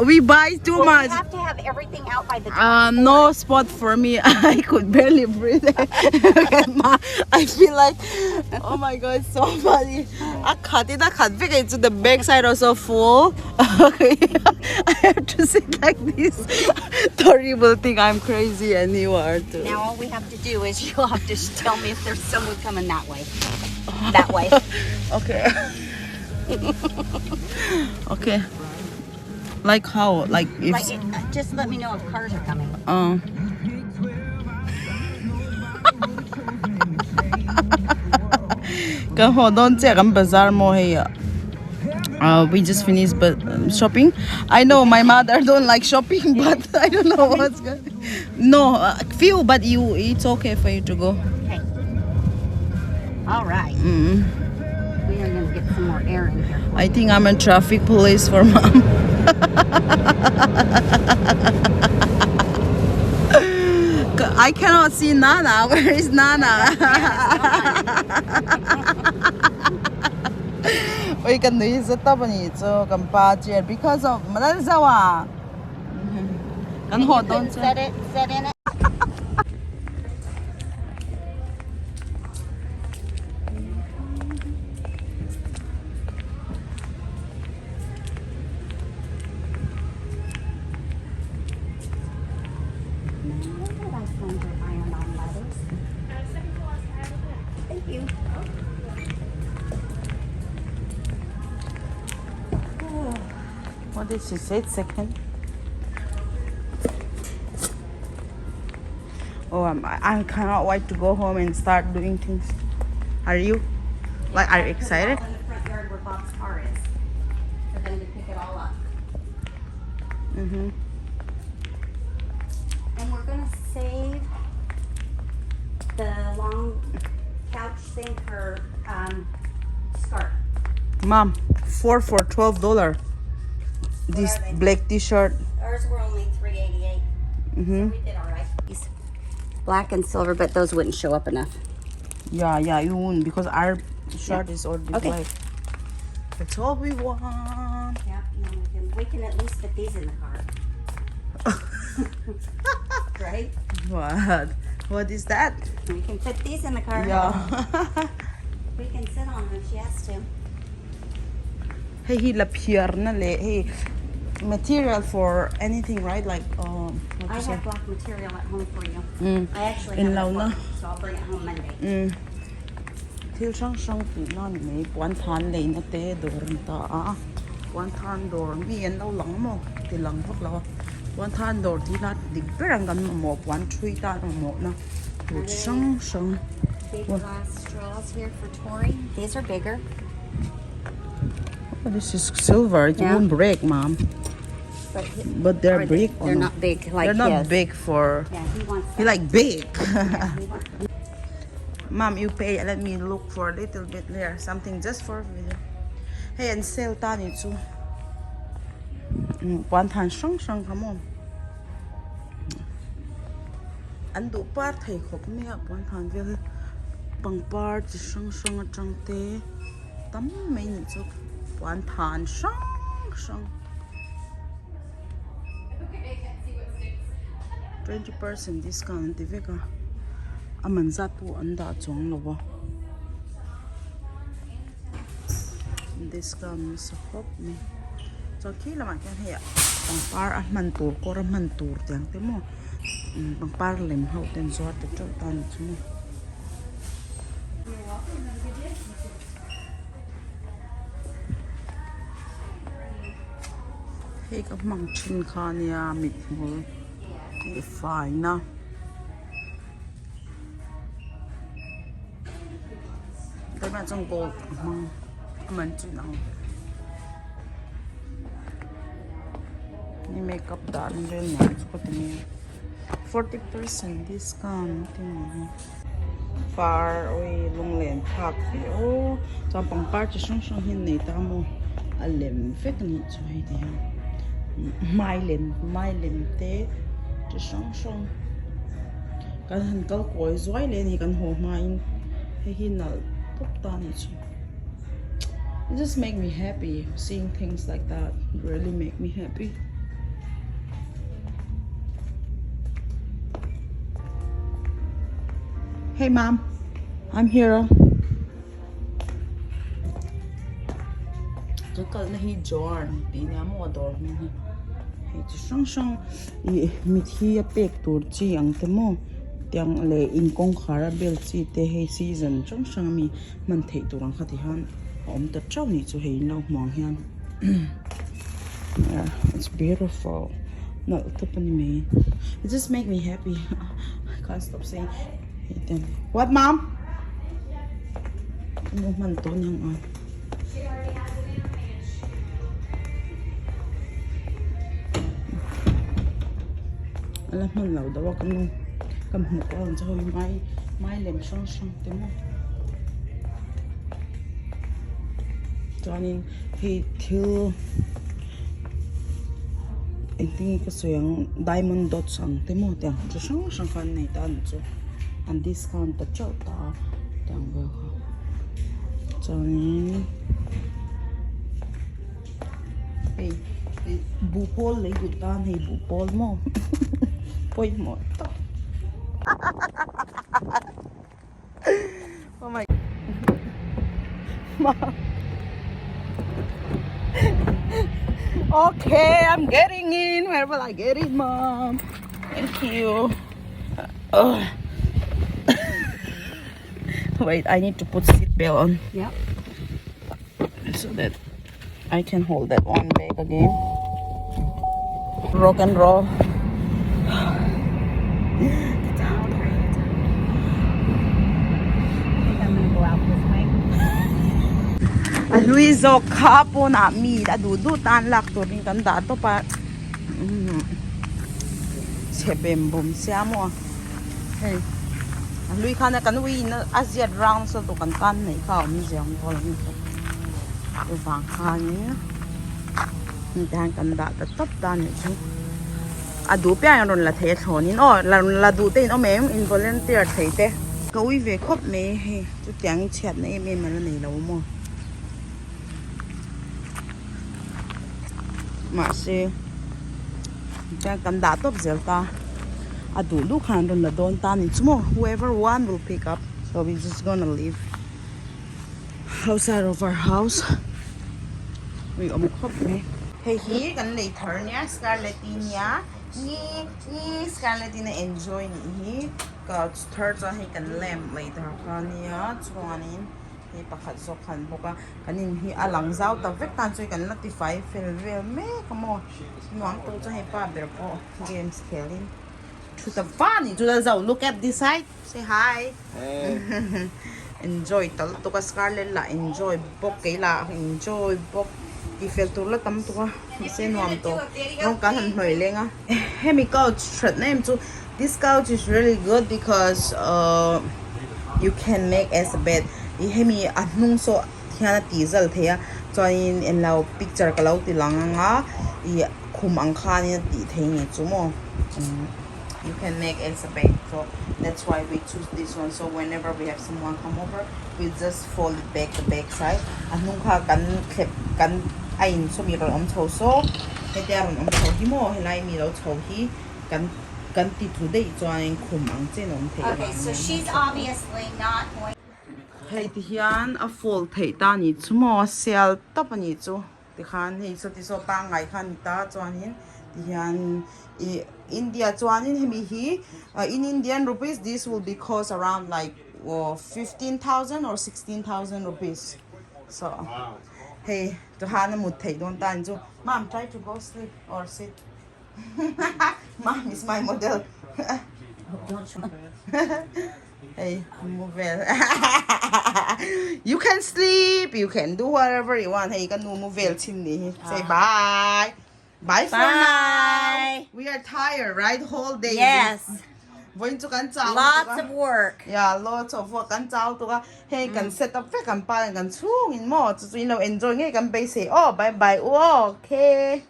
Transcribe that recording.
We buy too much. We have to have everything out by the time. No spot for me. I could barely breathe. I feel like, oh my god, it's so funny. I cut it because the back side also full. Okay, I have to sit like this. Terrible thing. I'm crazy and you are too. Now all we have to do is you'll have to tell me if there's someone coming that way. That way. Okay. Okay. Like how? Like if. Just let me know if cars are coming. We just finished shopping. I know my mother don't like shopping, but I don't know what's good. No, few, but it's okay for you to go. Okay. All right. We are gonna get some more air in here. I think I'm a traffic police for mom. I cannot see Nana. Where is Nana? We can use the top because of zawh. And you can set in it. Thank you. What did she say? Second. Oh, I cannot wait to go home and start doing things. Are you? Like, are you excited? In the front yard where Bob's car is, for them to pick it all up. And we're gonna save the long couch thing for scarf. Mom, 4 for $12. This black t-shirt. Ours were only $3.88. So we did all right. Black and silver, but those wouldn't show up enough. Yeah, you won't because our shirt is already black. That's all we want. Yeah, we can at least fit these in the car. Right? What is that? We can fit these in the car. Yeah. We can sit on them if she has to. Hey, he lapir na le. Hey, material for anything, right? Like I have black material at home for you. I actually In have it Launa. for you, so I'll bring it home Monday. Thiếu sang thì nó mấy quán than lấy nó té đồ rừng ta quán than đồ mi yên lâu lắng mà thì lắng thật là quán than đồ thì nó đi bé rằng gần mà một quán chui ta mà một nó đồ sang. Big glass straws here for Tori. These are bigger. Oh, this is silver. It won't break, Mom. But they're big. They're not big like they're not his. big for. Yeah, he wants that. He like big. Yeah, he wants Mom, you pay. Let me look for a little bit there. Something just for video. Hey, and sale tani too. Quán than sang come on. Anh đủ part thầy khóc mẹ quán than về bằng part chỉ sang ở trong té tắm mấy nhỉ chú quán than sang 20% discount thì cái mình ra tu anh đã chọn rồi discount sa khóc nè cho khi là bạn cái này bằng par anh mình tour có mình tour tiếng thế mà bằng par lem hậu tên gió để cho tan chứ mà hey các măng chín khania mịt mờ thì phải na đây mà trong cô măng mình chỉ nào ni makeup dan rin na ko tini 40% discount tini far away long len park o trong pang par chi song song hin nei ta mo alem fet ni choi de mai len te chi song song kan han kal koi zoi len hi kan ho mai he hin na top ta ni chu It just make me happy. Seeing things like that really make me happy. Hey mom, I'm here. Cái cỡ này hi John, tí nhà mua đồ mình hi. Hey, chỉ sang sang, mi thi a pek tur chi ang te mo, tiang le in kong khara bel chi te hey season sang sang mi man thei tur ang khati han, om ta chau ni chu hey lau mong hian. Yeah, it's beautiful. No, tapani me. It just make me happy. I can't stop saying. Hey, then. What, mom? Ano man to niyang alam mo law daw kan mo ko ang sa hoy mai lem sang te mo Johnny he till I think kasi yung diamond dots ang te mo tiang so sang kan nei tan so and discount ta chau ta tiang ba Johnny hey bupol lấy gụt tan hay bupol mo Poi morto. Oh my Mom. Okay, I'm getting in. Where will I get in, Mom? Thank you. Wait, I need to put seatbelt on. Yep. So that I can hold that one bag again. Rock and roll. Luizo kapo na mi da du tan lak to rin kan da to pa sebem bom siamo hey lui khana kan wi na asia round so to kan nei ka mi jang ko ni to bang khan ni dan kan da ta top dan ni chu adu pya ron la the thonin o la du te no mem in volunteer theite ko wi ve khop me he chu tyang chat nei me man nei lo mo mà xe chẳng cần đã tốt giờ ta đủ lúc hàng rồi là đón ta nên chúng whoever one will pick up so we're just gonna leave outside of our house we ở một khóc này hey hi gần này thở nhá Scarlettina ni Scarlettina enjoy hi có thở cho hay cần làm lại thở con nhá cho nên hi pakhat so khan boka kanin hi alang zau ta vek tan choi kan latify fel vel me kamo nuang to cho he pa ber po games khelin to the fun to the zau look at this side say hi hey. Enjoy tal to ka Scarlet la enjoy bok ke la enjoy bok ki fel to la tam to ka se nuam to nong kan han hnoi lenga hemi couch threat name to this couch is really good because you can make as a bed hemi anung so thiana tizal theya choin en lau picture ka lau ti langa I khum ang kha ni ti thei chumo you can make as a bed so that's why we choose this one so whenever we have someone come over we just fold it back the back side anung kha kan khep kan ain so mi ro om chho so he der om chho hi mo helai mi lo chho hi kan ti thu dei choin khum ang chen om thei Okay, so she's obviously not going. Hey, tihian a full thei ta ni chumo sel top ani chu ti khan hei so ti so pa ngai khan ta chuanin tihian India chuanin hemi hi in Indian rupees this will be cost around like 15,000 or 16,000 rupees so wow. Hey to hana mut thei don tan chu mom try to go sleep or sit mom is my model Don't show. Hey, move well. You can sleep, you can do whatever you want. Hey, you can move well. Say bye. Bye for now. We are tired, right? Whole day. Yes. Lots of work. Yeah, lots of work. Hey, can set up can pa can chung in more. So you know enjoy. Hey, can say oh bye bye. Oh, okay.